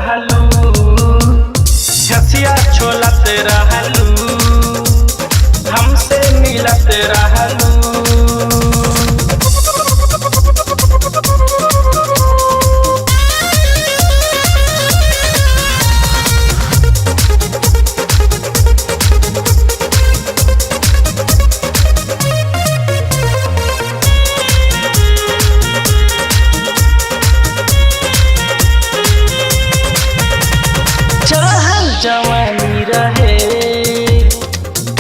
रहलू, झसिया छोलत रहलू, हमसे मिलत रहलू। जवानी रहे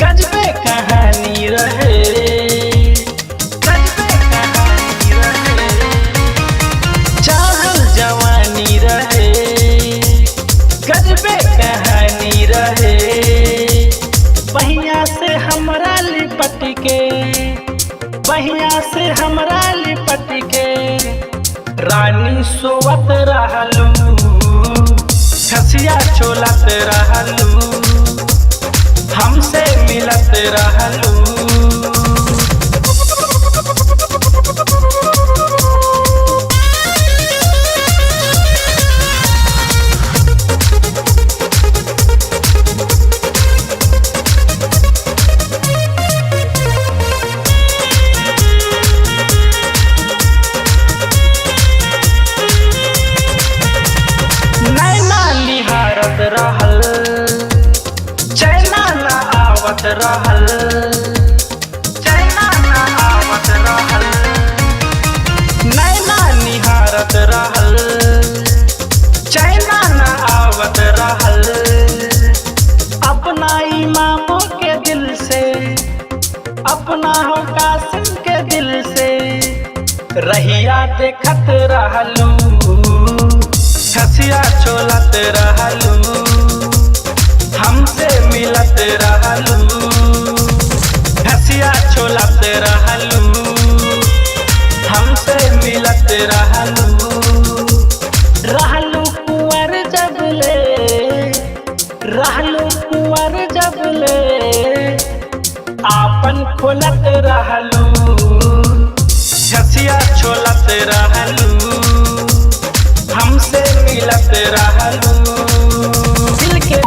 गजबे कहानी रहे, गजबे कहानी रहे, चाहल जवानी रहे गजबे कहानी रहे। बहिया से हमरा लिपट के, बहिया से हमरा लिपट के रानी सोवत रहलू, झसिया छोलत रहलू, हमसे मिलत रहलू। रहल चैना न आवत रहल, चैना न आवत रहल, नैना निहारत रहल, चैना न आवत रहल। अपना इमामों के दिल से, अपना हो कासिम के दिल से रहिया देखत रहलू, झसिया छोलत रहलू, हमसे मिलत रहलू, झसिया छोलत रहलू, हमसे मिलत रहलू। रहलू कुंवर जबले, रहलू कुंवर जबले आपन खोलत रहलू, झसिया छोलत रहलू, हमसे मिलत रहलू। दिल के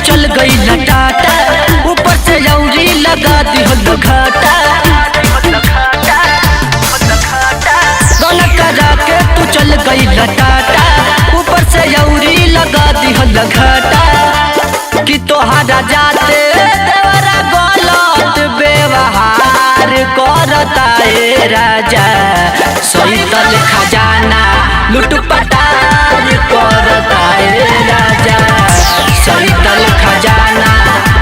चल गई लटाटा, ऊपर से लौरी लगा दी हो घाटा। गाना करा के तू चल गई लटाटा, ऊपर से लौरी लगा दी हो घाटा। कि तोहरा जाते तेरा गलत व्यवहार करता है राजा, सैतल खजाना लुटपटार करता है राजा, सैतल खजाना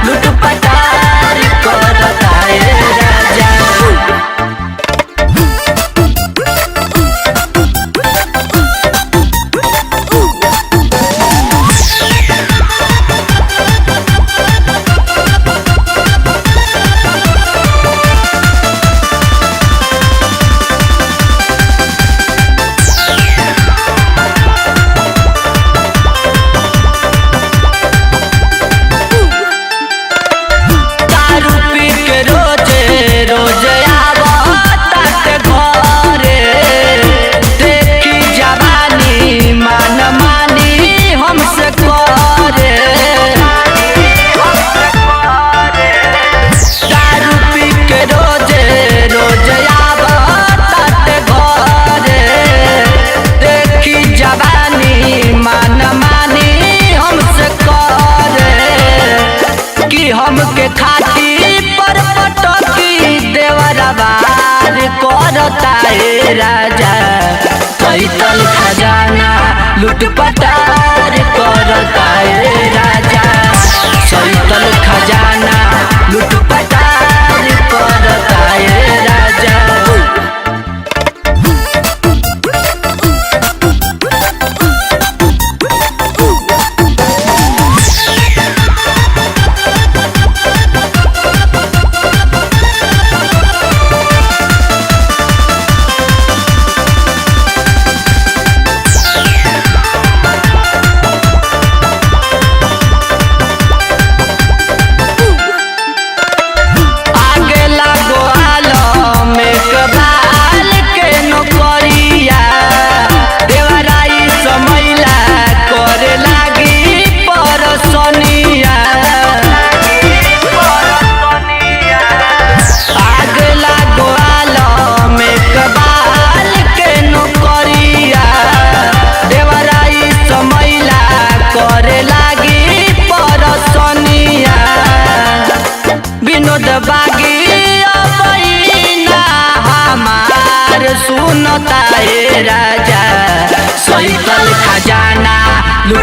लुटपटार करता है राजा। हमके खाती पर पटकी देवरबार करता है राजा, सैतल खजाना लुटपटार करता है राजा, सैतल खजाना लुटपटार करता है राजा।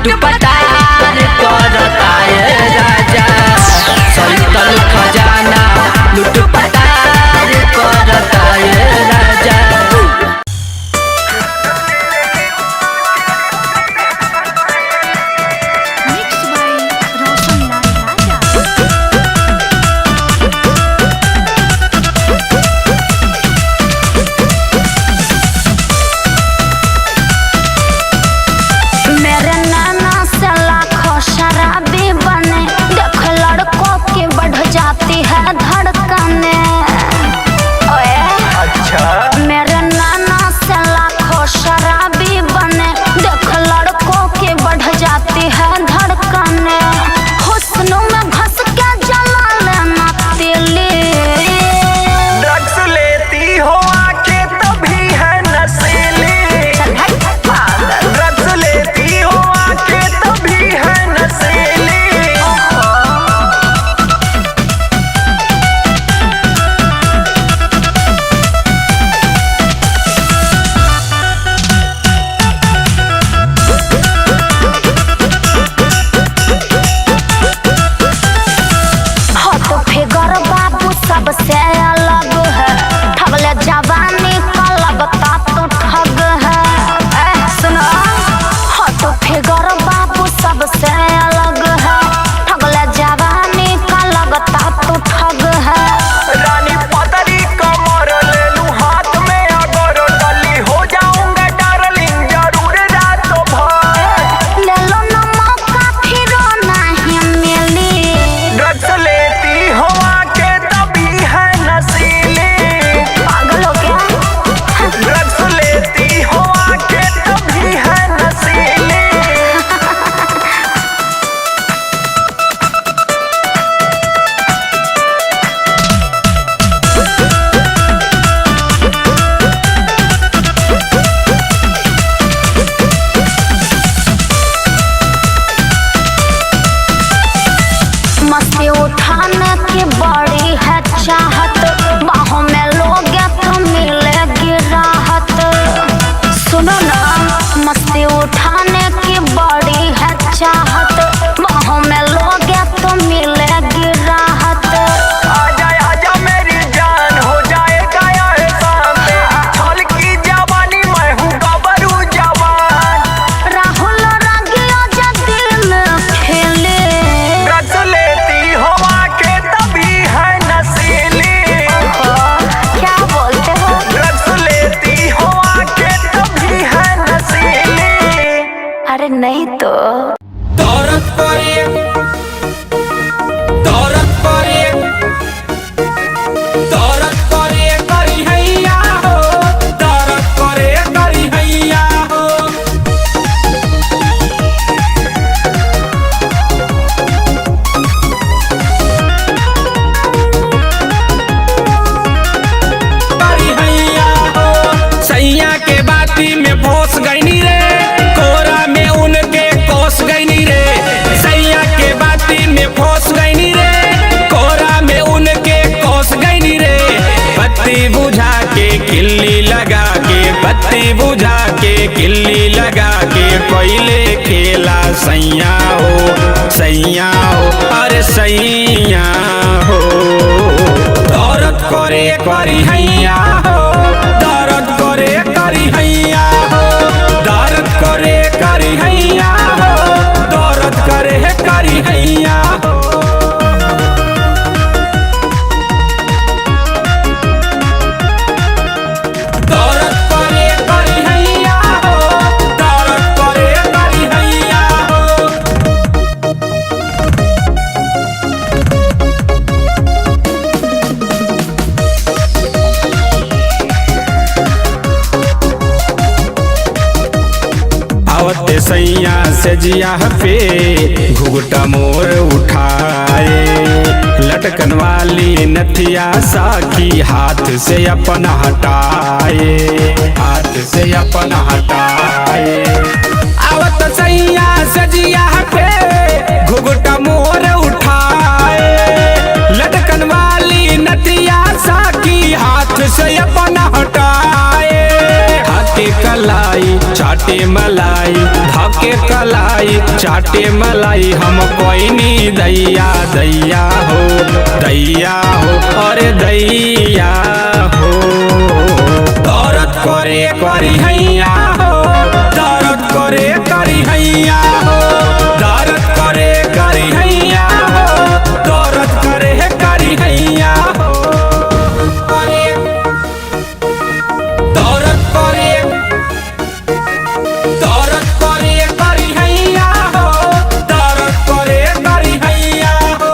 लुट पटार करता है राजा सैतल खजाना लुट पटार करता है राजा। नहीं तो दौरत करे करी हैया हो दौरत करे करी हैया हो करी हैया हो सैया के बाती में फंस गईनी रे कोरा में उनके कोस गईनी रे सैया के बाती में फंस गईनी रे कोरा में उनके कोस गईनी रे बत्ती बुझा के किल्ली लगा के बत्ती बुझा के किल्ली लगा के कोयले खेला सैया हो अरे सैया हो दौरत करे करी हैया हो दौरत करे करी हैया हो दौरत करे करी हैया हो दौरत करे करी हैया हो दौरत करे करी हैया हो दौरत करे करी हैया हो आवते सैया से जिया पे घुघटा मोर उठाए लटकन वाली नथिया साखी हाथ से अपन हटाए आवत सैया से जिया पे घुघटा मोर उठाए लटकन वाली नथिया साखी हाथ से अपन हटाए हाथे कलाई चाटे मलाई के कलाई चाटे मलाई हम कोई नी दैया दैया हो अरे दैया हो। दर्द करे करी हैया हो, दर्द करे करी हैया हो, दर्द करे करी हैया हो, दर्द करे करी हैया हो। दर्द करे करी हैया हो, दर्द करे करी हैया हो।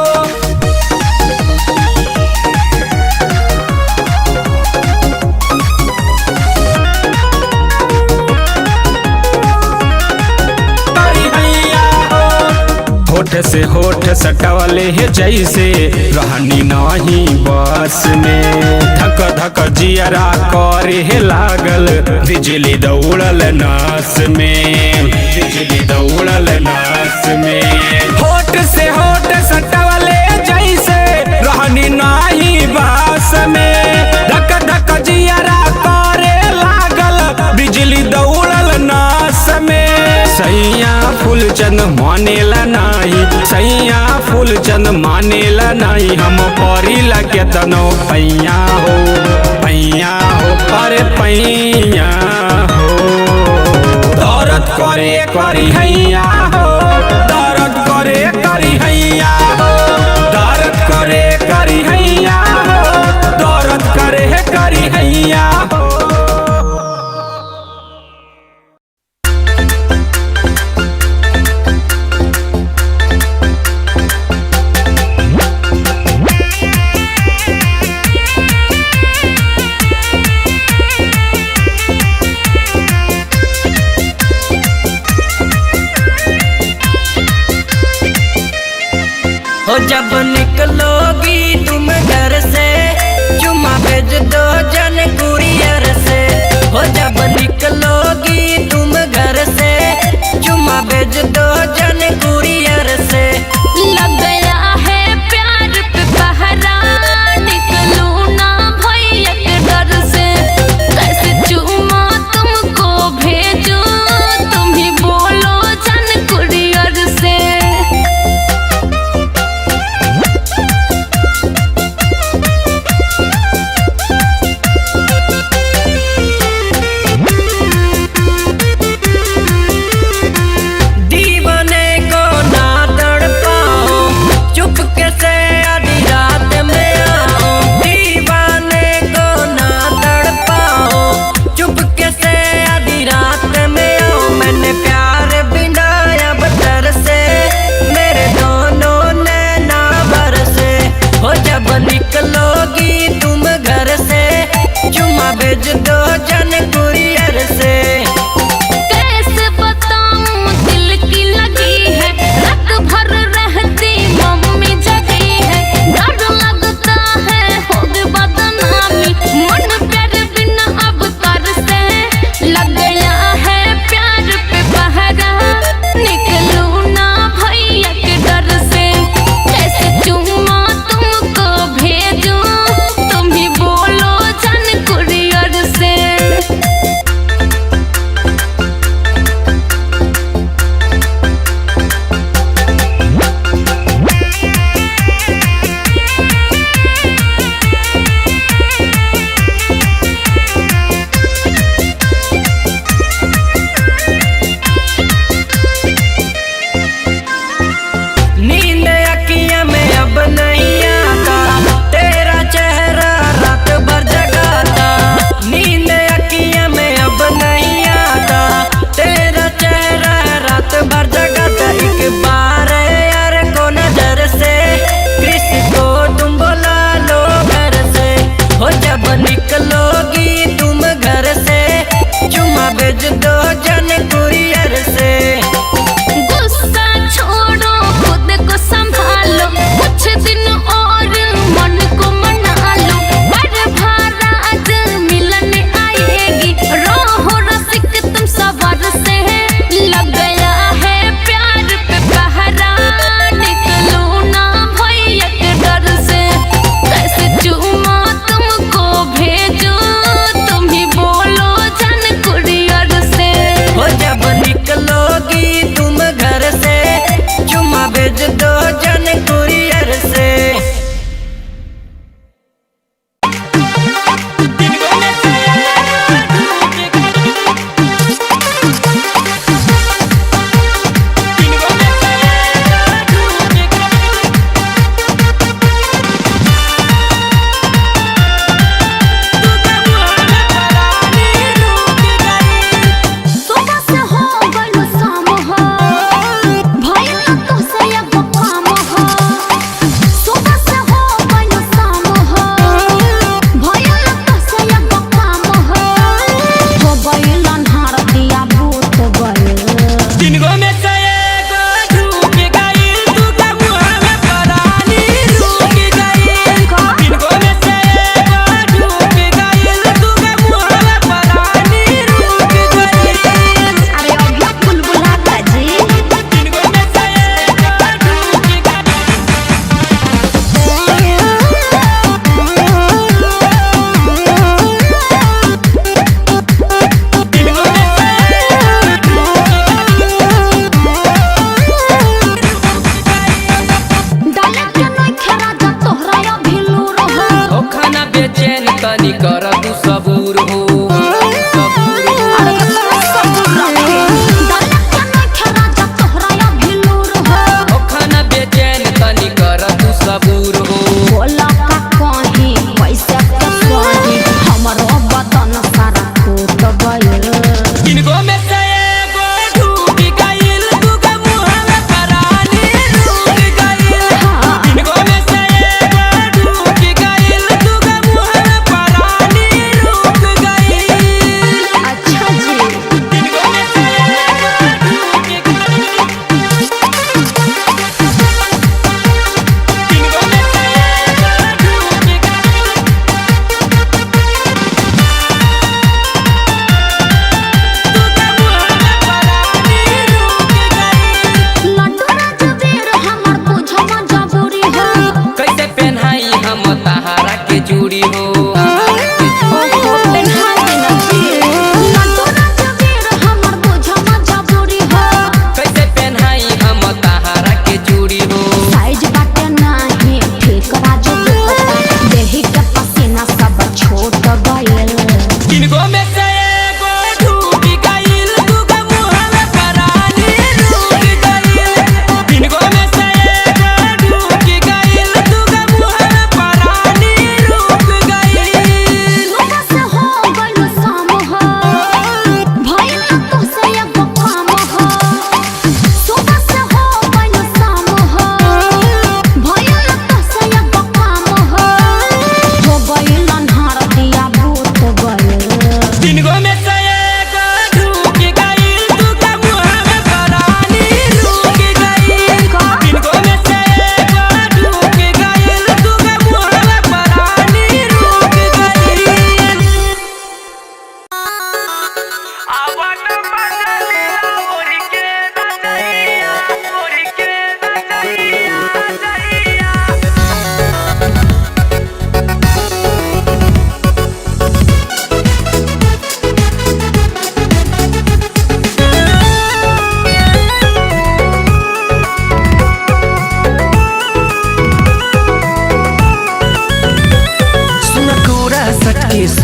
होठ से होठ सटवले है जैसे रहनी नहीं बस में, धक धक जियरा करे है लागल बिजली दौड़ल नास में, बिजली दौड़ल नास में। होठ से होठ सटवले जैसे रहनी नहीं बस में, धक धक जियरा करे लागल बिजली दौड़ल नास में। सैया फूलचंद मानेला नहीं, सैया फूलचंद मानेला नहीं, हम परी लगे तनो पैया हो अरे पैया हो। दर्द करे करी हैया हो, दर्द करे करी हैया हो, दर्द करे करी हैया हो, दर्द करे करी हैया हो। हो जब निकलोगी तुम घर से चुमा भेज दो जन कुरियर से। हो जब निकलोगी तुम घर से चुमा भेज दो जन कुरियर से। लग गया है प्यार पे पहरा, निकलूं ना भैया के डर से। कैसे चुमा तुमको भेजूं, तुम ही बोलो जन कुरियर से। दीवाने को ना तड़पाओ, चुपके से आधी रात में आओ। दीवाने को ना तड़पाओ, चुपके से आधी रात में आओ। मैंने प्यार बिना अब तरसे, मेरे दोनों नैना बरसे। हो जब निकलोगी तुम घर से चुमा भेज दो जन कुरियर से। कैसे बताऊं दिल की लगी है, रात भर रहती मम्मी जगी है। डर लगता है होगी बदनामी, मन प्यार बिना अब तरसे। लग गया है प्यार पे पहरा, निकलूं ना भैया के डर से। कैसे चुमा तुमको भेजूं, तुम ही बोलो जन कुरियर से।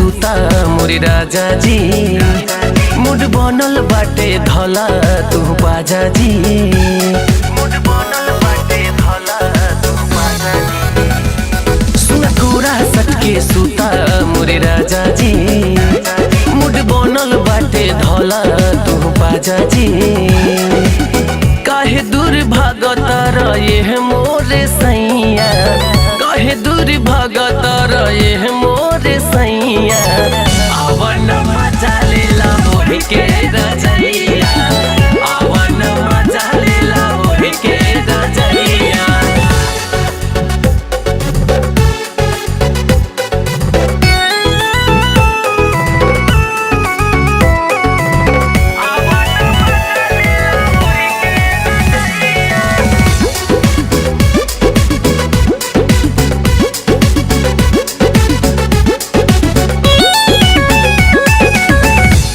सूता मोरी राजा जी, मुड बनल बाटे धला तू बाजा जी, मुड बनल बाटे धला तू बाजा जी। सुना कोरा सटके सूता मोरी राजा जी, मुड बनल बाटे धला तू बाजा जी। काहे दूर भागत रहे मोरे सैया, काहे दूर भागत रहे मोरे सैया, आवन मजा लेला मोहि के रजैया, आवन मजा लेला मोहि के रजैया।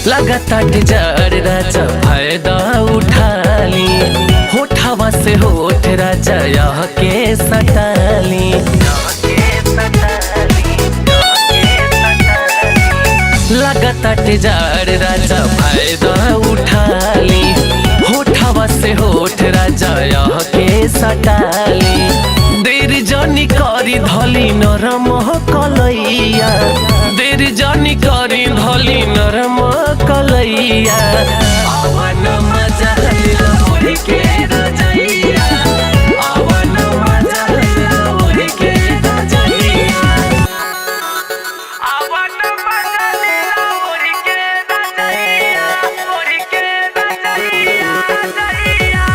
लगातार जार राजा फायदा उठाली, होठवा से होठ राजा यह के सटाली, लगातार जार राजा फायदा उठाली, होठवा से होठ राजा यह के सटाली। देर जानी करी धली नरम कलैया, देर जानी करी धली नरम कलैया, आवन मजा लेला मोहि के रजैया, आवन मजा लेला मोहि के रजैया, आवन मजा लेला मोहि के रजैया, मोहि के रजैया, रजैया।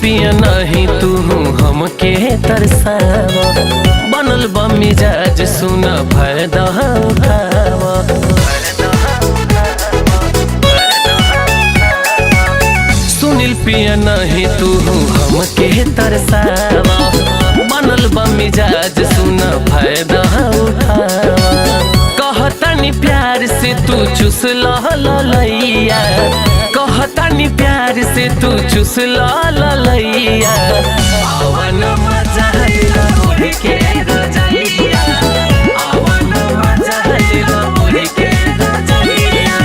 पिया नहीं तू हमके तरसावा, बनल बा मिजाज सुना फायदा उठावा। सुनील पिया नहीं तू हमके तरसावा, बनल बा मिजाज सुना फायदा उठावा। कहतानी प्यार से तू चुस ललैया, कहतानी प्यार से तू चुस ललैया, आवन मजा लेला मोहि के रजैया, आवन मजा लेला मोहि के रजैया।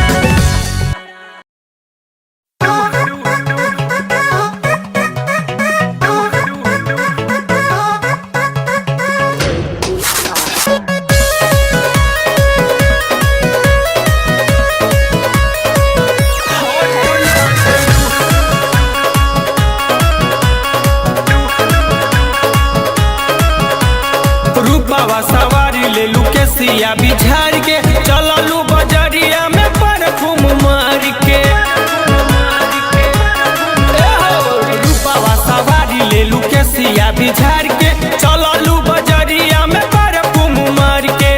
सवारी ले लू के सिया बिछार के, चललू बजरिया में परफ्यूम मार के। रूपावा सवारी ले लू के सिया बिछार के, चललू बजरिया में परफ्यूम मार के।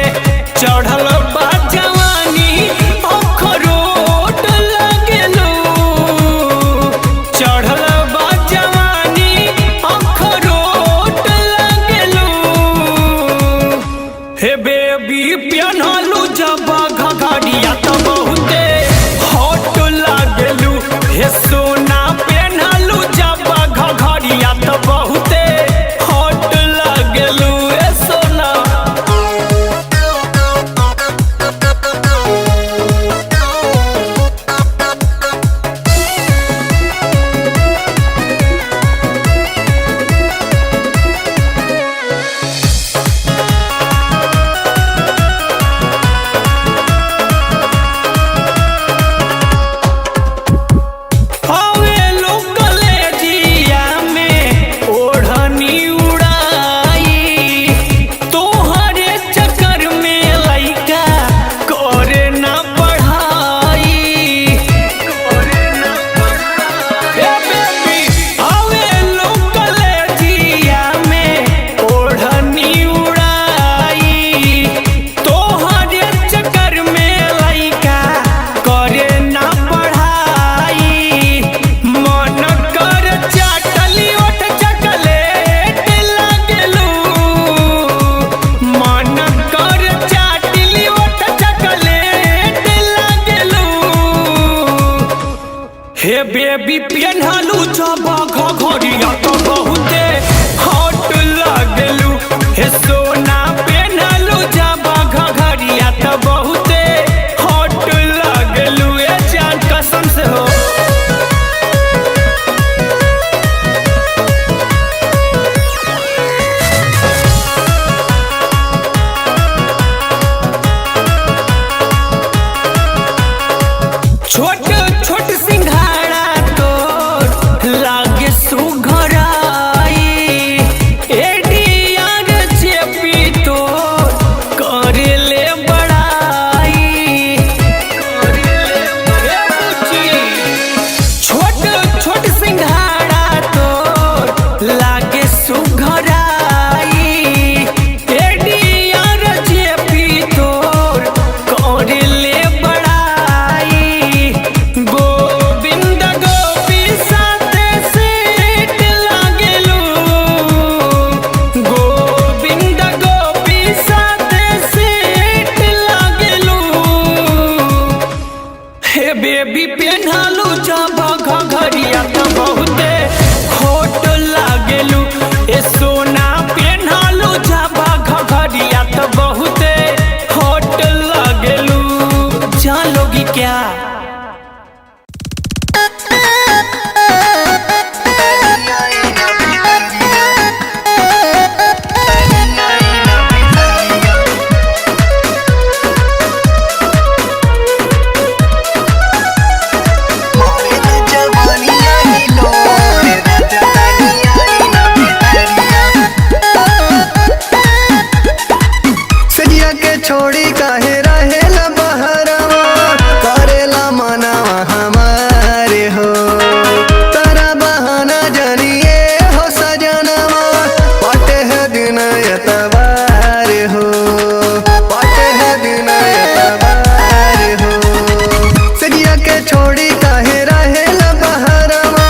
चढ़ल बा जवानी अखरोट लगेलू, चढ़ल बा जवानी अखरोट लगेलू। हे बेबी पियनलू जब घघरिया तो बहुते हॉट लागलू, हे सोना पेनलू जब घघरिया तो बहुते हॉट लागलू, हे सोना। Oh, छोट छोट सिंघाड़ा तो लागे सुघराई, एडियार चेपी तो करेले बड़ाई। छोट छोट सिंघाड़ा तो लागे सुघराई, एडियार चेपी तो करेले बड़ाई। गोविंद गोपी साथे सेठ लागेलू, गोविंद गोपी साथे सेठ लागेलू। हे बेबी पेन्हालू जब घघरिया तो बहुते खोट लागेलू। ए सोना पेन्हालू जब घघरिया तो बहुते खोट लागेलू। चलोगी क्या? सजिया के छोड़ी काहे रहेला बहरवा, करेला मनावा हमारे हो। तारा बहाना जनिए हो सजनवा, पाटे है दिन एतवार हो, पाटे है दिन एतवार हो। सजिया के छोड़ी काहे रहेला बहरवा,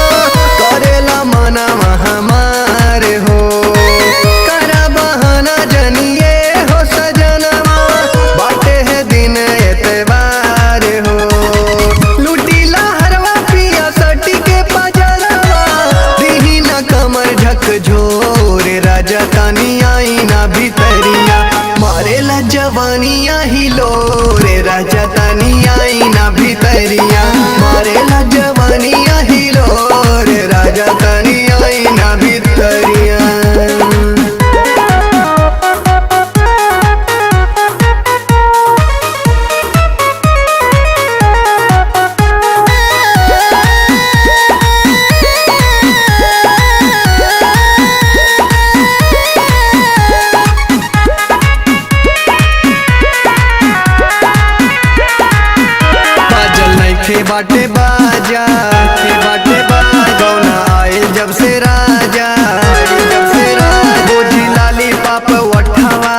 करेला मनावा हमारे हो। करा बहाना जनिए हो सजनवा, बाटे है दिन एतवार हो। लुटीला हरवा पिया सटी के पजरवा, दीही न कमर झक झोरे। राजा तानी आई ना भितरिया, मारेला जवानिया ही लोरे। राजा तानी आई ना भितरिया, मारेला जवानिया ही लोरे। राजा तानी आई ना भितरिया। बाजल नइखे बाटे बाजा, बाटे बाजा। गौना आयल जब से राजा, जब से राजा। बोझी लाली पाप वठावा,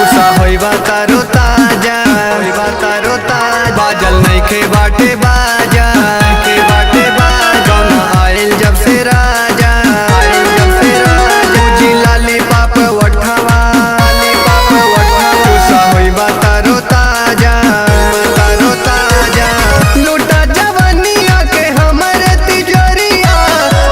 उषा होइबा तारो ताजा, होइबा तारो ताजा। बाजल नइखे बाटे बाजा, बाटे बाजा। गौना आयल जब से राजा, जब से राजा। बोझी लाली पाप वठावा, उषा होइबा तारो ताजा, तारो ताजा। लूटा जवानिया के हमरे तिजोरिया,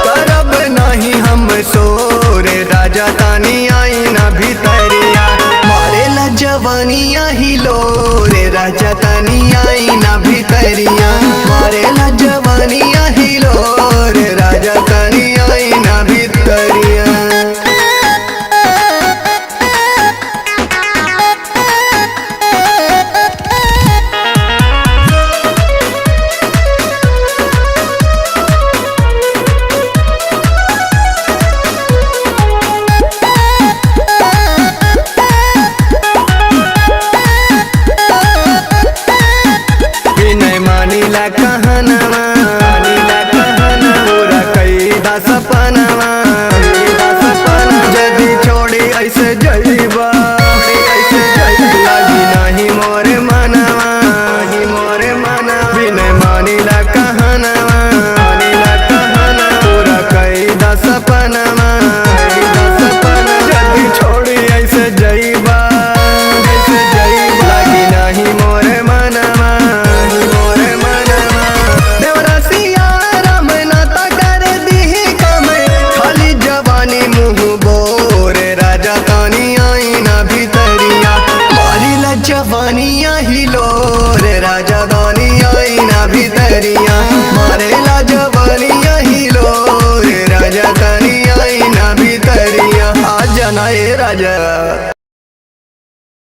करब नहीं हम सोरे। राजा तानी आई ना भितरिया, मारेला जवानिया ही लोरे। राजा तानी आई ना भितरिया, मारेला जवानिया ही लोरे। राजा तानी आई ना भितरिया। विनय मानिला कहनवा, पूरा कैदा सपनवा। जदी छोड़ी ऐसे जइबा,